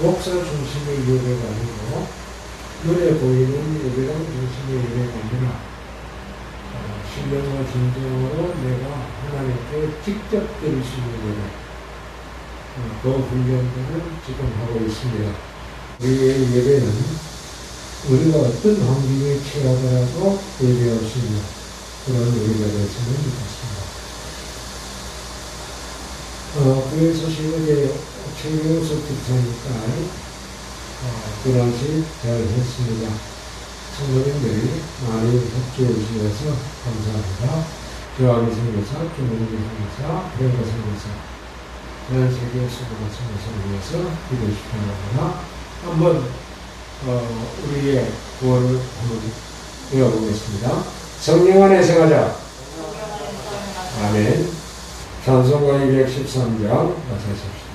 목사 중심의 예배가 아니고 눈에 보이는 예배당 중심의 예배가 아니라 신령과 진정으로 내가 하나님께 직접 드릴 수 있는 예배, 그 훈련들을 지금 하고 있습니다. 우리의 예배는 우리가 어떤 환경에 처하더라도 예배할 수 있는 그런 예배가 되었으면 좋겠습니다. 교회 소식은 최경석 집사니까 그 당시 잘 했습니다. 성도님들이 많이 협조해 주셔서 감사합니다. 조아기 선교사, 김원기 선교사, 브랭거 선교사, 대한세계 수고가 선교사를 위해서 기도해 주시기 한번 우리의 구호를 한번 외워보겠습니다. 성령 안에 생하자. 아멘. 찬송가 213장 같이 하십시오.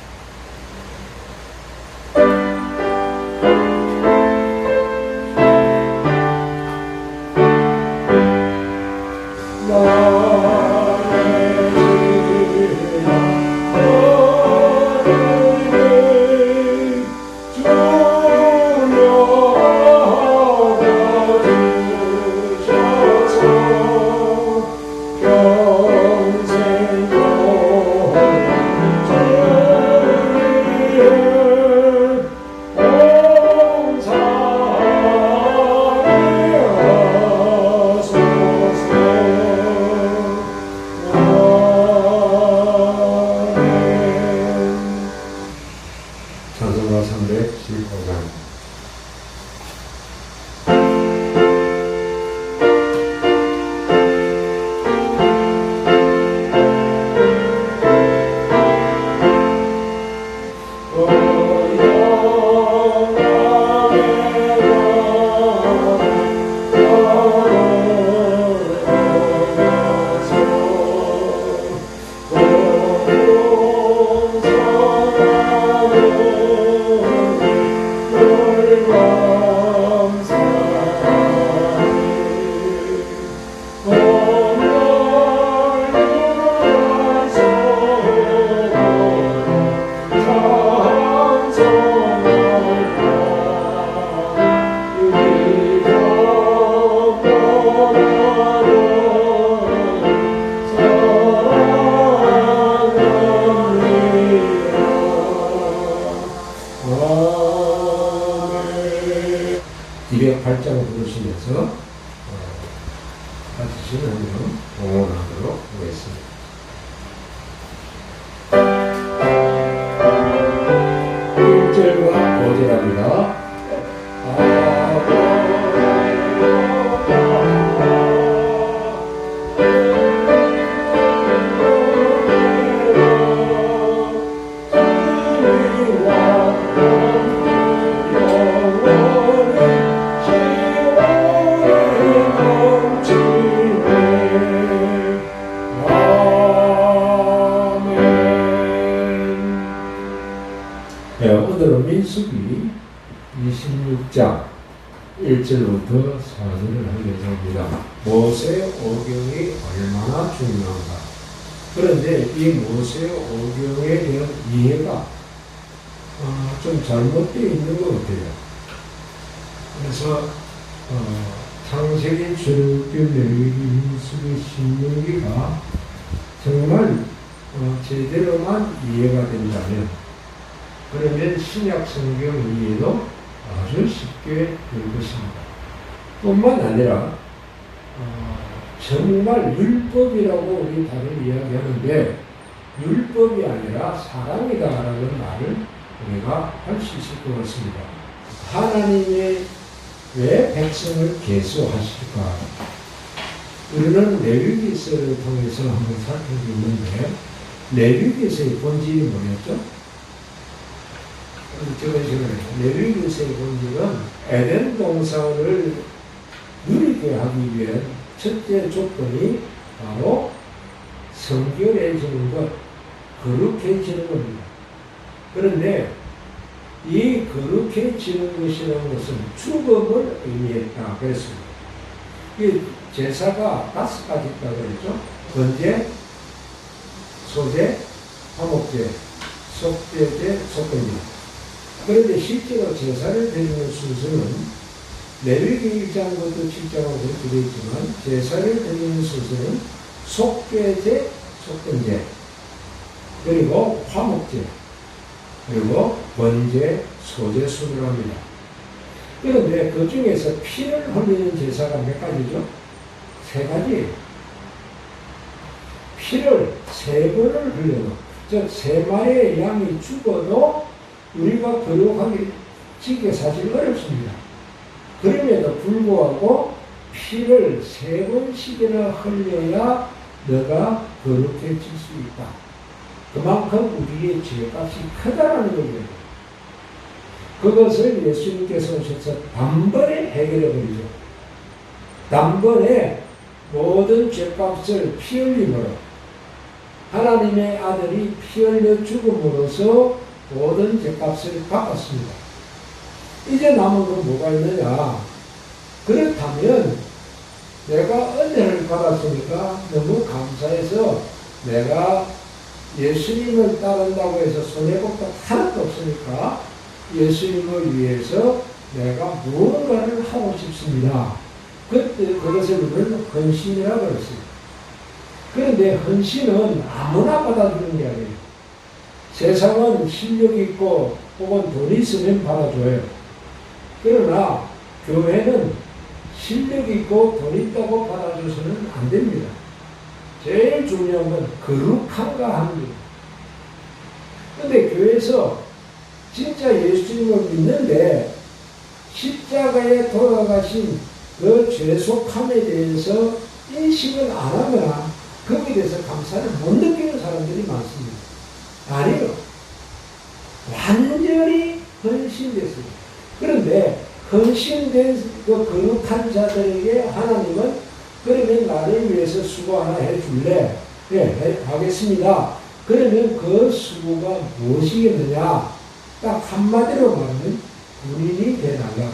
찬송가 315장 발장을 부르시면서 같이 신앙을 응원하도록 하겠습니다. 1절과 5절합니다. 오늘은 민수기 26장 1절부터 4절을 할 예정입니다. 모세 오경이 얼마나 중요한가. 그런데 이 모세 오경에 대한 이해가 좀 잘못되어 있는 것 같아요. 그래서 창세기, 출애굽기, 레위기, 민수기, 신명기가 정말 제대로만 이해가 된다면 그러면 신약 성경 이해도 아주 쉽게 될 것입니다. 뿐만 아니라 정말 율법이라고 우리 다들 이야기하는데 율법이 아니라 사랑이다라는 말을 우리가 할 수 있을 것 같습니다. 하나님이 왜 백성을 계수하실까? 우리는 레위기서를 통해서 한번 살펴보는데 레위기서의 본질이 뭐였죠? 저번 시간에 레위기서의 본질은 에덴 동산을 누리게 하기 위한 첫째 조건이 바로 성결해지는 것, 거룩해지는 겁니다. 그런데 이 거룩해지는 것이라는 것은 죽음을 의미했다 그랬습니다. 이 제사가 5가지 있다고 그랬죠. 번제, 소제, 화목제, 속죄제, 속건제. 그런데 실제로 제사를 드리는 순서는 레위기 1장부터 7장으로 그렇게 되어 있지만 제사를 드리는 순서는 속죄제, 속건제, 그리고 화목제, 그리고 번제, 소제 순으로 합니다. 그런데 그 중에서 피를 흘리는 제사가 몇 가지죠? 3가지예요. 피를 3번을 흘려도, 즉 3마리의 양이 죽어도 우리가 거룩하게 지키기 사실 어렵습니다. 그럼에도 불구하고 피를 3번씩이나 흘려야 너가 거룩해질 수 있다. 그만큼 우리의 죄값이 크다라는 거예요. 그것을 예수님께서 오셔서 단번에 해결해 버리죠. 단번에 모든 죄값을 피 흘림으로 하나님의 아들이 피 흘려 죽음으로써 모든 죄값을 갚았습니다. 이제 남은 건 뭐가 있느냐? 그렇다면 내가 은혜를 받았으니까 너무 감사해서 내가 예수님을 따른다고 해서 손해볼 것 하나도 없으니까 예수님을 위해서 내가 무언가를 하고 싶습니다. 그때 그것을 우리는 헌신이라고 그랬습니다. 그런데 헌신은 아무나 받아주는 게 아니에요. 세상은 실력 있고 혹은 돈이 있으면 받아줘요. 그러나 교회는 실력 있고 돈 있다고 받아줘서는 안 됩니다. 제일 중요한 건 거룩한가 하는 거예요. 그런데 교회에서 진짜 예수님을 믿는데 십자가에 돌아가신 그 죄속함에 대해서 인식을 안 하거나 거기에 대해서 감사를 못 느끼는 사람들이 많습니다. 아니요. 완전히 헌신됐습니다. 그런데 헌신된 그 거룩한 자들에게 하나님은 그러면 나를 위해서 수고 하나 해줄래? 네, 하겠습니다. 그러면 그 수고가 무엇이겠느냐? 딱 한마디로 말하면 군인이 되달라.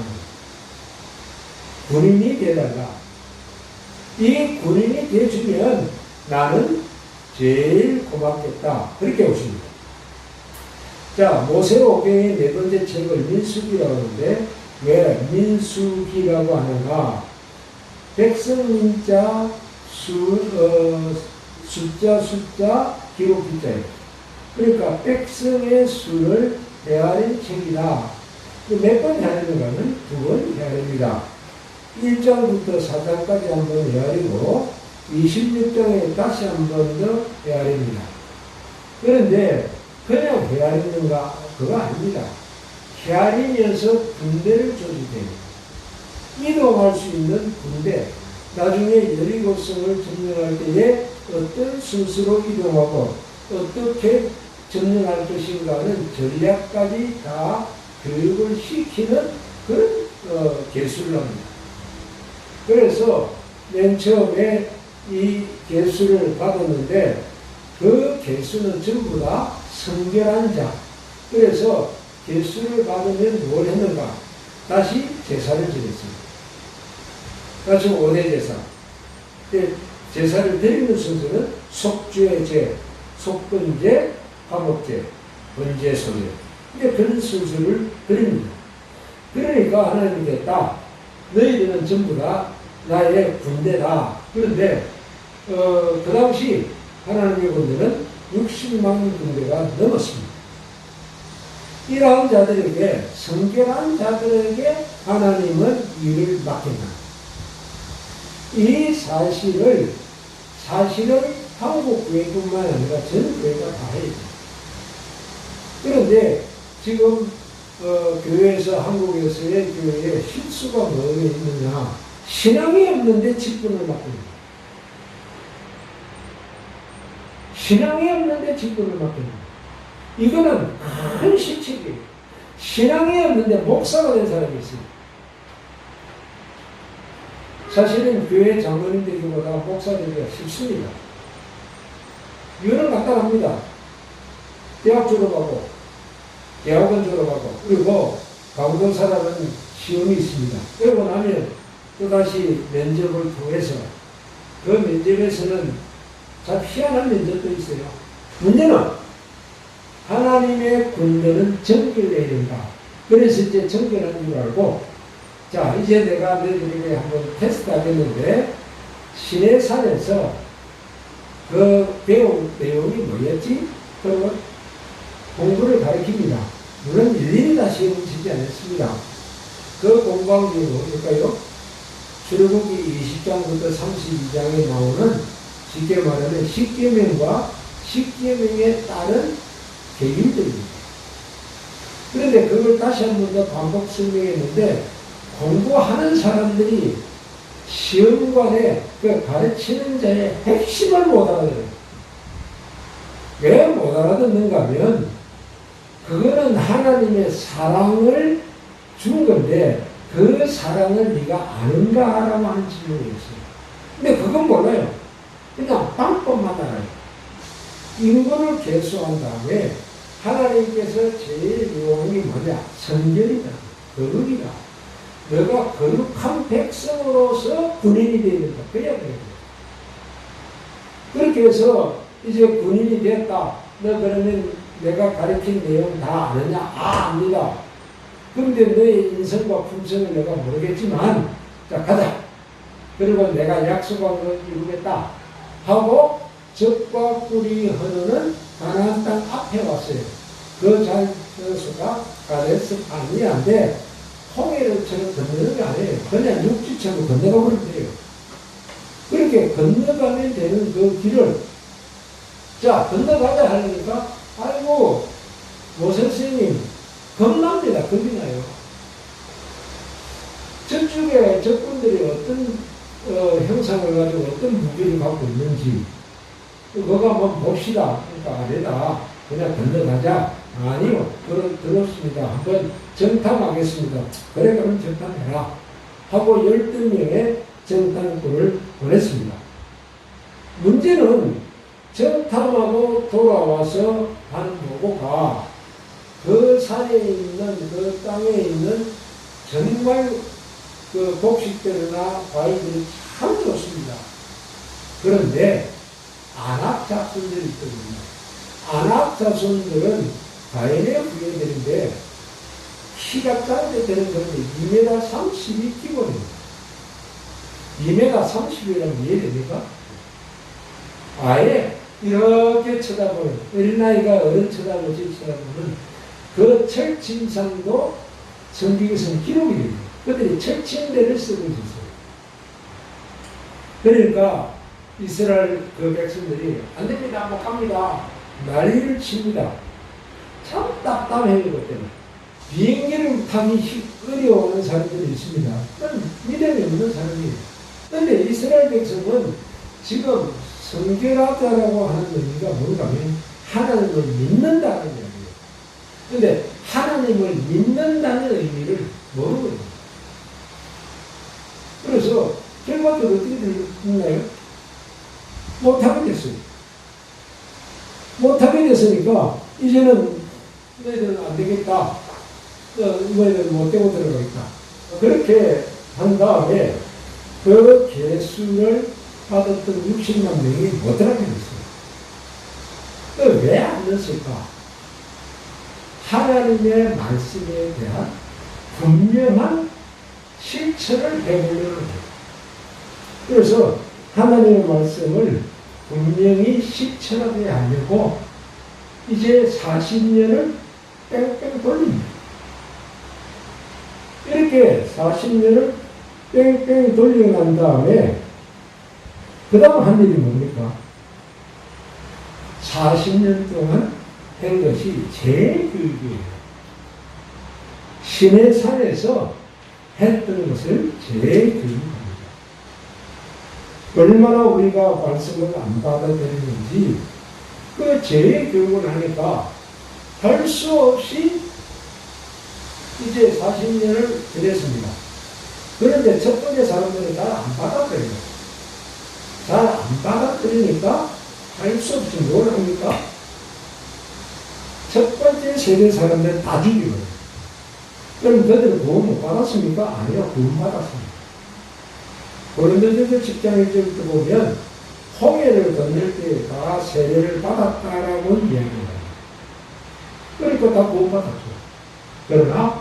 군인이 되달라. 이 군인이 되주면 나는 제일 고맙겠다. 그렇게 오십니다. 자, 모세오경의 4번째 책을 민수기라고 하는데 왜 민수기라고 하는가? 백성민자 숫자 기록기자예요. 그러니까 백성의 수를 헤아린 책이다. 몇 번 헤아리는가는 2번 헤아립니다. 1장부터 4장까지 한 번 헤아리고 26장에 다시 한 번 더 헤아립니다. 그런데 그냥 헤아리는가? 그거 아닙니다. 헤아리면서 군대를 조직해요. 이동할 수 있는 군대, 나중에 여리고성을 점령할 때에 어떤 순서로 이동하고 어떻게 점령할 것인가는 전략까지 다 교육을 시키는 그런 개수를 합니다. 그래서 맨 처음에 이 개수를 받았는데 그 개수는 전부 다 성결한 자. 그래서 개수를 받으면 뭘 했는가? 다시 제사를 지냈습니다. 다시 5대 제사. 제사를 드리는 순서는 속죄제, 속건제, 화목제, 번제, 소제. 그런 순서를 드립니다. 그러니까 하나님께 딱 너희들은 전부 다 나의 군대다. 그런데 그 당시 하나님의 군대는 60만 군대가 넘었습니다. 이러한 자들에게, 성결한 자들에게 하나님은 일을 맡긴다. 이 사실은 한국 교회뿐만 아니라 전 교회가 다 해야 돼요. 그런데 지금 교회에서, 한국에서의 교회에 실수가 뭐가 있느냐? 신앙이 없는데 직분을 맡깁니다. 신앙이 없는데 직분을 맡깁니다. 이거는 큰 실책이에요. 신앙이 없는데 목사가 된 사람이 있습니다. 사실은 교회 장로님 되기보다 목사 되기가 쉽습니다. 이유는 간단합니다. 대학 졸업하고, 대학원 졸업하고, 그리고 강동사라는 시험이 있습니다. 그러고 나면 또다시 면접을 통해서 그 면접에서는 참 희한한 면접도 있어요. 문제는 하나님의 군대는 정결해야 된다. 그래서 이제 정결한 줄 알고, 자, 이제 내가 너희들에게 한번 테스트 하겠는데, 시내산에서 그 배운 내용이 뭐였지? 그러면 공부를 가르칩니다. 물론 일일이 다 시험을 치지 않았습니다. 그 공부한 게 뭘까요? 출애굽기 20장부터 32장에 나오는 쉽게 말하면 십계명과 십계명에 따른 계율들입니다. 그런데 그걸 다시 한 번 더 반복 설명했는데, 공부하는 사람들이 시험관에 그 가르치는 자의 핵심을 못 알아들어요. 왜 못 알아듣는가 하면, 그거는 하나님의 사랑을 준 건데, 그 사랑을 네가 아는가 라고 하는 질문이 있어요. 근데 그건 몰라요. 그냥 방법만 알아요. 인권을 개수한 다음에 하나님께서 제일 요한 게 뭐냐? 성결이다. 거룩이다. 너가 거룩한 백성으로서 군인이 되어야 된다. 그래야 돼요. 그렇게 해서 이제 군인이 됐다. 너 그러면 내가 가르친 내용 다 아느냐? 압니다. 그런데 너의 인성과 품성을 내가 모르겠지만, 자, 가자. 그리고 내가 약속한 걸 이루겠다. 하고 적과 꿀이 흐르는 가나안 땅 앞에 왔어요. 그 장소가 가데스 바르네아인데, 홍해를처럼 건너는 게 아니에요. 그냥 육지처럼 건너가 버리면 돼요. 그렇게 건너가면 되는 그 길을, 자, 건너가자 하니까, 아이고, 모세스님, 겁납니다. 겁이 나요. 저쪽에 적군들이 어떤 형상을 가지고 어떤 무기를 갖고 있는지, 그거 한번 봅시다. 그러니까 아니다. 그냥 건너가자. 아니요. 그렇습니다. 한번 정탐하겠습니다. 그래, 그럼 정탐해라. 하고 12명의 정탐꾼을 보냈습니다. 문제는 정탐하고 돌아와서 한 보고가 그 산에 있는, 그 땅에 있는 정말 그 곡식들이나 과일들이 참 좋습니다. 그런데 안악 자손들이 있거든요. 안악 자손들은 가인의 후예들인데 키가 작게 되는 건데 2m 30이 기본입니다. 2m 30이라면 이해됩니까? 아예 이렇게 쳐다보는, 어린아이가 어른 쳐다보지 쳐다보는 그 철침상도 성경에서는 기록이 됩니다. 그들이 철침대를 쓰고 있었어요. 그러니까 이스라엘 그 백성들이 안 됩니다, 못 갑니다. 난리를 칩니다. 참 답답해요, 그때는. 비행기를 타기 어려워하는 사람들이 있습니다. 믿음이 없는 사람이에요. 그런데 이스라엘 백성은 지금 성결하다라고 하는 의미가 뭔가 하면 하나님을 믿는다는 이야기예요. 그런데 하나님을 믿는다는 의미를 모르거든요. 그래서 결과적으로 어떻게 됐나요? 못하게 됐어요. 못하게 됐으니까 이제는 너희들은 안 되겠다. 너희들은 못되고 들어가겠다. 그렇게 한 다음에 그 계수를 받았던 60만 명이 못 들어가게 됐어요. 왜 안 됐을까? 하나님의 말씀에 대한 분명한 실천을 해보려는 거예요. 그래서 하나님의 말씀을 분명히 실천하게 하려고 이제 40년을 뺑뺑 돌립니다. 이렇게 40년을 뺑뺑 돌리고 난 다음에 그 다음 한 일이 뭡니까? 40년 동안 한 것이 재교육이에요. 시내산에서 했던 것을 재교육합니다. 얼마나 우리가 말씀을 안 받아들이는지 그 재교육을 하니까 할 수 없이 이제 40년을 지냈습니다. 그런데 첫 번째 사람들은 잘 안 받아들여요. 잘 안 받아들이니까 할 수 없이 뭘 합니까? 첫 번째 세대 사람들 다 죽이거든요. 그럼 너희들은 구원 못 받았습니까? 아니요, 구원 받았습니다. 고린도전서 10장 1절부터 보면 홍해를 건널 때 다 세례를 받았다라고 이야기합니다. 그러니까 다 구원 받았죠. 그러나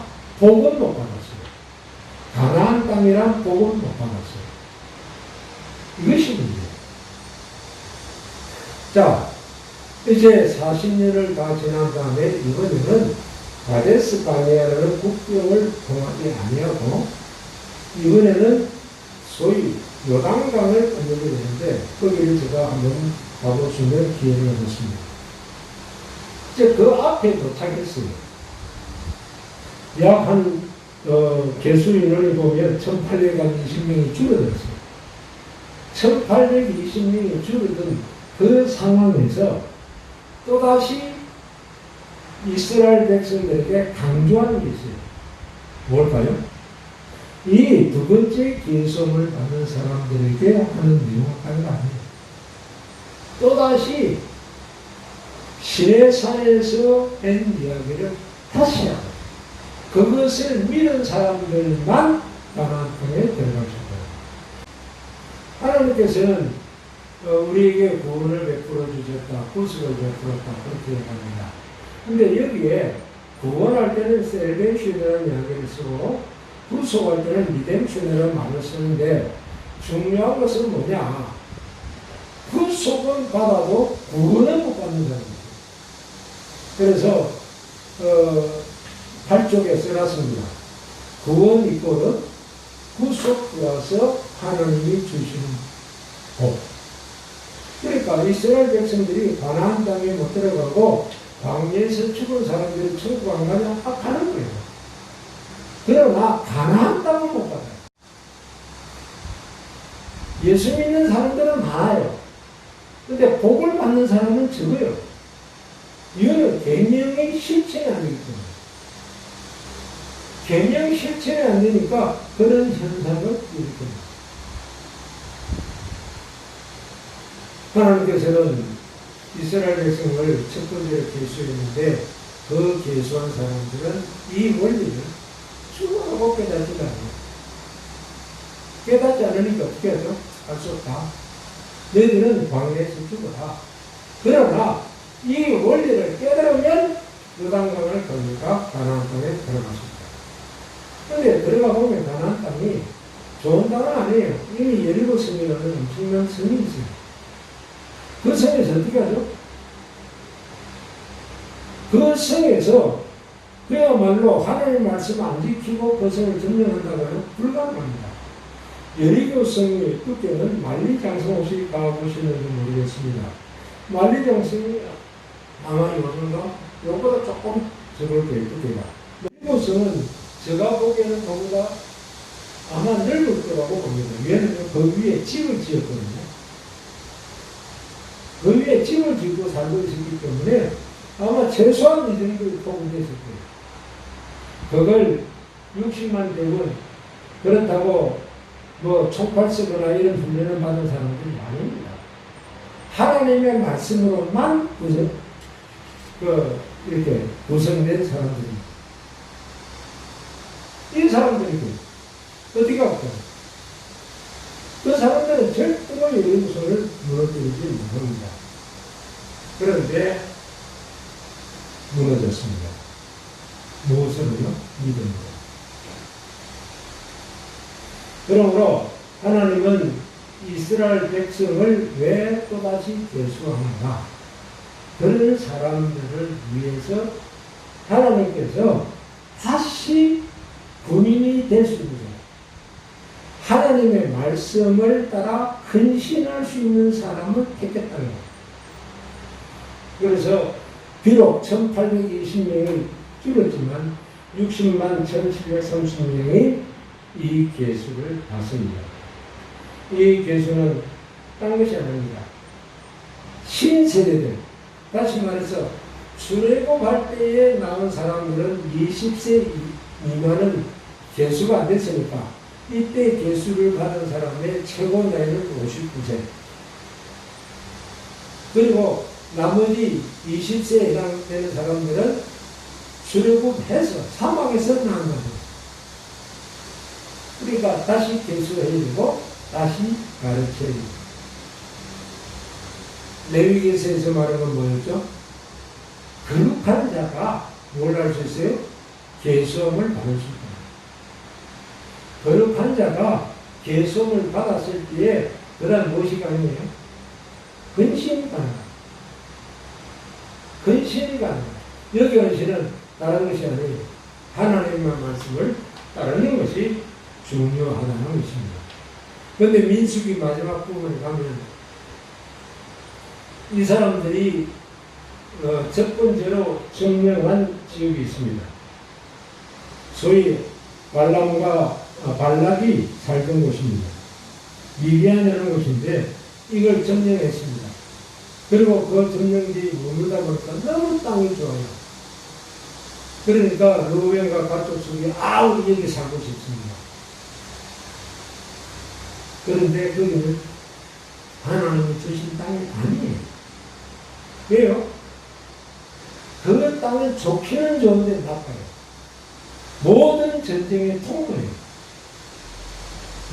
자, 이제 40년을 다 지난 다음에 이번에는 가데스 바네아라는 국경을 통하지 아니하고 이번에는 소위 요단강을 건너게 되는데 거기를 제가 한번 가볼 수 있는 기회를 얻었습니다. 이제 그 앞에 도착했어요. 약 개수 인원을 보면 1820명이 줄어들었어요. 1820명이 줄어든 그 상황에서 또다시 이스라엘 백성들에게 강조하는 게 있어요. 뭘까요? 이 두 번째 계성을 받는 사람들에게 하는 명확한 아니에요. 또다시 시내산에서 한 이야기를 다시 하고 그것을 믿은 사람들만 가나안 땅에 들어갈 수 있다. 하나님께서는 우리에게 구원을 베풀어 주셨다, 구속을 베풀었다 그렇게 얘기합니다. 근데 여기에 구원할 때는 셀베이션이라는 이야기를 쓰고 구속할 때는 리뎀션이라는 말을 쓰는데 중요한 것은 뭐냐? 구속은 받아도 구원은 못 받는다는 거죠. 그래서 8쪽에 써놨습니다. 구원 이꼴은 구속 플러스 하나님이 주시는 복. 그러니까 이스라엘 백성들이 가나안 땅에 못 들어가고 광야에서 죽은 사람들이 천국 안 가냐? 가는 거예요. 그러나 가나안 땅은 못 받아요. 예수 믿는 사람들은 많아요. 근데 복을 받는 사람은 적어요. 이거는 계명의 실천이 아니기 때문에. 계명 실천이 안 되니까 그런 현상을 일으킵니다. 하나님께서는 이스라엘 백성을 첫 번째로 계수했는데 그 계수한 사람들은 이 원리를 수고하고 깨닫지가 않아요. 깨닫지 않으니까 어떻게 하죠? 할 수 없다. 너희들은 광야에서 죽어라. 그러나 이 원리를 깨달으면 요단강을 건너가 가나안 땅에 들어갈 수 있다. 그런데 들어가 보면 가나안 땅이 좋은 땅은 아니에요. 이미 여리고 성이라는 엄청난 성이 있어요. 그 성에서 어떻게 하죠? 그 성에서 그야말로 하나님의 말씀 안 지키고 그 성을 점령한다고는 불가능합니다. 여리고 성의 두께는 만리장성 혹시 가보시는지 모르겠습니다. 만리장성이 아마 이거는가? 요거보다 조금 적을 거예요, 두께가. 여리고 성은 제가 보기에는 그보다 아마 넓을 거라고 봅니다. 왜냐하면 그 위에 집을 지었거든요. 그 위에 집을 짓고 살고 있었기 때문에 아마 최소한 이 정도의 폭은 됐을 거예요. 그걸 60만 대군, 그렇다고 뭐 총팔 쓰거나 이런 훈련을 받은 사람들이 아닙니다. 하나님의 말씀으로만 이렇게 구성된 사람들입니다. 이 사람들이 어디가 없어요? 그 사람들은 절대로 여리고성을 무너뜨리지 못합니다. 그런데 무너졌습니다. 무엇으로요? 믿음으로. 그러므로 하나님은 이스라엘 백성을 왜 또다시 계수하는가? 그런 사람들을 위해서 하나님께서 다시 군인이 될 수 있는 하나님의 말씀을 따라 헌신할 수 있는 사람을 택했다는 거예요. 그래서 비록 1820명이 줄었지만 60만 1730명이 이 계수를 받습니다. 이 계수는 딴 것이 아닙니다. 신세대들, 다시 말해서 출애굽할 때에 나온 사람들은 20세 미만은 계수가 안 됐으니까 이때 계수를 받은 사람의 최고 나이는 59세. 그리고 나머지 20세에 해당되는 사람들은 출애굽해서 사막에서 나온 겁니다. 그러니까 다시 계수해야 되고 다시 가르쳐야 됩니다. 레위기에서 말하는 건 뭐였죠? 거룩한 자가 뭘 할 수 있어요? 계수함을 받을 수 있다. 거룩한 자가 계수함을 받았을 때에 그다음 무엇이 가능해요? 헌신이 가능합니다. 언신이가 아니라 여기 언신은 다른 것이 아니에요. 하나님의 말씀을 따르는 것이 중요하다는 것입니다. 그런데 민수기 마지막 부분에 가면 이 사람들이 첫 번째로 증명한 지역이 있습니다. 소위 발락이 살던 곳입니다. 미디안이라는 곳인데 이걸 점령했습니다. 그리고 그 점령지에 머물다 보니까 너무 땅이 좋아요. 그러니까 르우벤과 가족 속에 우리 여기 살고 싶습니다. 그런데 거기는 하나님이 주신 땅이 아니에요. 왜요? 그 땅은 좋기는 좋은데 나빠요. 모든 전쟁의 통로예요.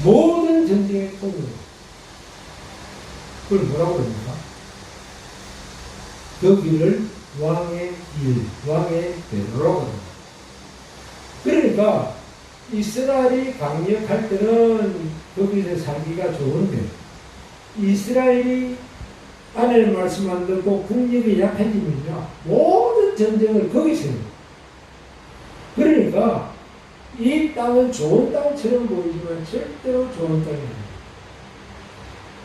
모든 전쟁의 통로예요. 그걸 뭐라고 합니까? 그 길을 왕의 길, 왕의 대로라고 합니다. 그러니까 이스라엘이 강력할 때는 거기서 살기가 좋은데 이스라엘이 하나님의 말씀 안 듣고 국력이 약해지면요 모든 전쟁을 거기서 해요. 그러니까 이 땅은 좋은 땅처럼 보이지만 절대로 좋은 땅이 아닙니다.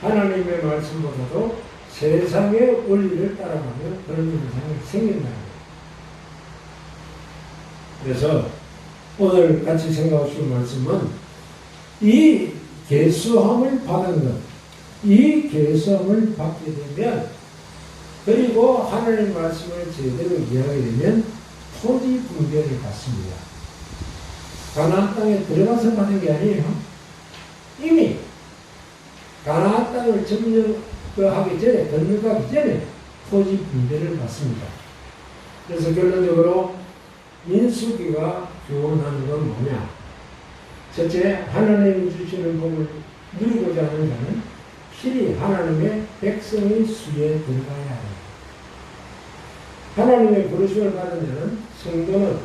하나님의 말씀보다도 세상의 원리를 따라가면 그런 현상이 생긴다는 거예요. 그래서 오늘 같이 생각하실 말씀은 이 계수함을 받은 것, 이 계수함을 받게 되면 그리고 하나님의 말씀을 제대로 이해하게 되면 토지 분별을 받습니다. 가나안 땅에 들어가서 받는 게 아니에요. 이미 가나안 땅을 점령하기 전에, 건너가기 전에 토지 분별을 받습니다. 그래서 결론적으로 민수기가 교훈하는 건 뭐냐? 첫째, 하나님이 주시는 복을 누리고자 하는 자는 필히 하나님의 백성의 수에 들어가야 합니다. 하나님의 부르심을 받은 자는 성도는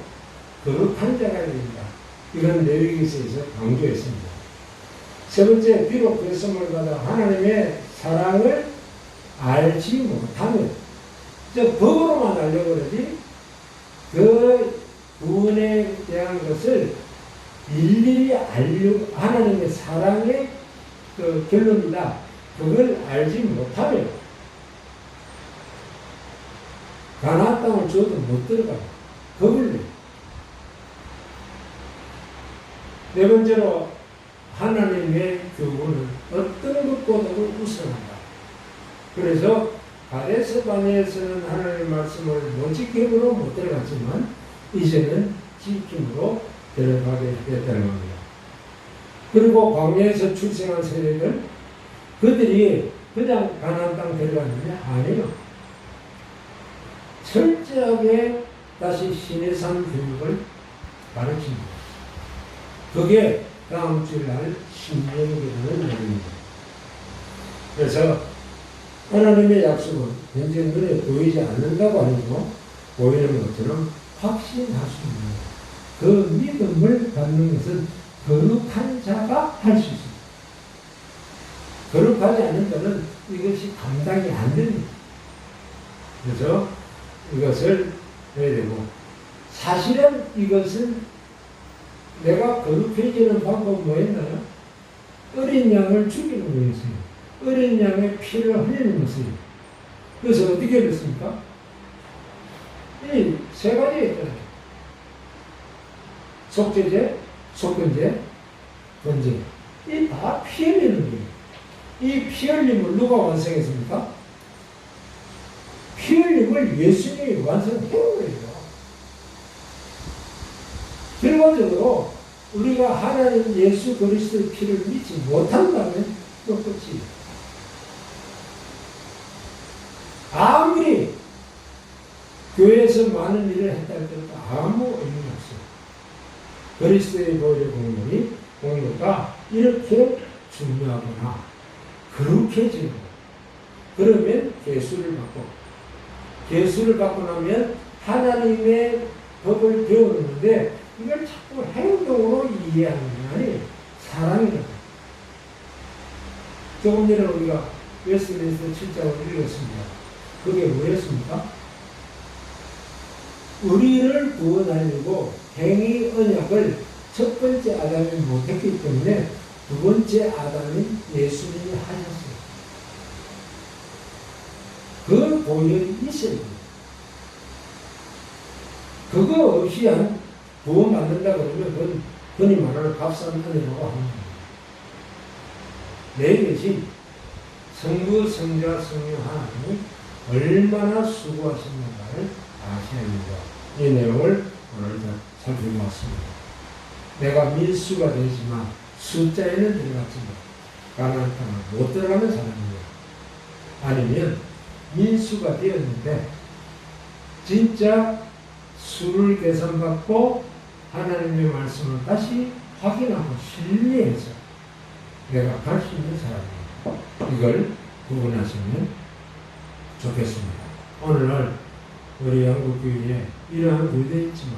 거룩한 자가 됩니다. 이런 내용에서 강조했습니다. 세 번째, 비록 그리스도를 받아 하나님의 사랑을 알지 못하면, 즉 법으로만 알려고 그러지 그 구원에 대한 것을 일일이 알려고, 하나님의 사랑의 그 결론이다, 그걸 알지 못하면 가나안 땅을 줘도 못 들어가요. 겁을 내요. 네 번째로, 하나님의 교훈은 어떤 것보다도 우선한다. 그래서 가데스 바네에서는 하나님의 말씀을 모직격으로 못 들어갔지만 이제는 지킴으로 들어가게 됐다는 겁니다. 그리고 광야에서 출생한 세력은 그들이 그냥 가나안 땅 들어갔느냐? 아니요. 철저하게 다시 시내산 교육을 가르칩니다. 그게 다음 주일날 신명기라는 날입니다. 그래서 하나님의 약속은 현재 눈에 보이지 않는다고 아니고 보이는 것처럼 확신할 수 있는 그 믿음을 갖는 것은 거룩한 자가 할 수 있습니다. 거룩하지 않는 자는 이것이 감당이 안 됩니다. 그래서 이것을 해야 되고, 사실은 이것은 내가 거룩해지는 방법은 뭐였나요? 어린 양을 죽이는 거였어요. 어린 양의 피를 흘리는 것이에요. 그래서 어떻게 됐습니까? 이 세 가지 있잖아요. 속죄제, 속건제, 번제. 이 다 피 흘리는 거예요. 이 피 흘림을 누가 완성했습니까? 피 흘림을 예수님이 완성한 거예요. 결과적으로 우리가 하나님 예수 그리스도의 피를 믿지 못한다면 또 끝이에요. 아무리 교회에서 많은 일을 했다 할지라도 아무 의미가 없어요. 그리스도의 보혈의 공로가 이렇게 중요하구나. 거룩해지는 거예요. 그러면 계수를 받고 나면 하나님의 법을 배우는데 이걸 자꾸 행동으로 이해하는 게 아니에요. 사랑이라고. 조금 전에 우리가 웨스트민스터 7장을 읽었습니다. 그게 뭐였습니까? 우리를 구원하려고 행위 언약을 첫 번째 아담이 못했기 때문에 두 번째 아담인 예수님이 하셨어요. 그 보혈이 있어야 돼요. 그거 없이 구원 받는다 그러면 그건 흔히 말하는 값싼 은혜라고 합니다. 내 대신 성부, 성자, 성령 하나님이 얼마나 수고하셨는가를 아셔야 합니다. 이 내용을 오늘 살펴보았습니다. 내가 밀수가 되지만 숫자에는 들어갔지만 가나안 땅을 못 들어가는 사람이에요. 아니면 민수가 되었는데 진짜 수를 계산받고 하나님의 말씀을 다시 확인하고 신뢰해서 내가 갈 수 있는 사람이에요. 이걸 구분하시면 좋겠습니다. 오늘날 우리 한국교회에 이러한 교회도 있지만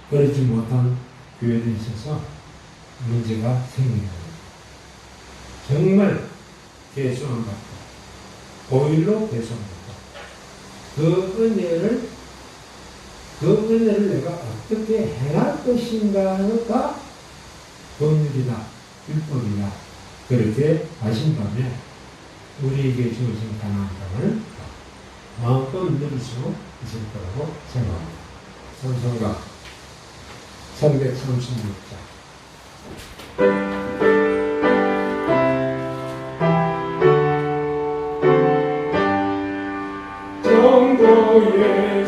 그러지 못한 교회도 있어서 문제가 생깁니다. 정말 개수만 받고 보일로 개수받고 그 은혜를 내가 어떻게 행할 것인가가 법률이다, 율법이다 그렇게 하신다면 우리에게 주어진 가나안 땅을 마음껏 누릴 수 있을 거라고 생각합니다. 찬송가 336장 정도의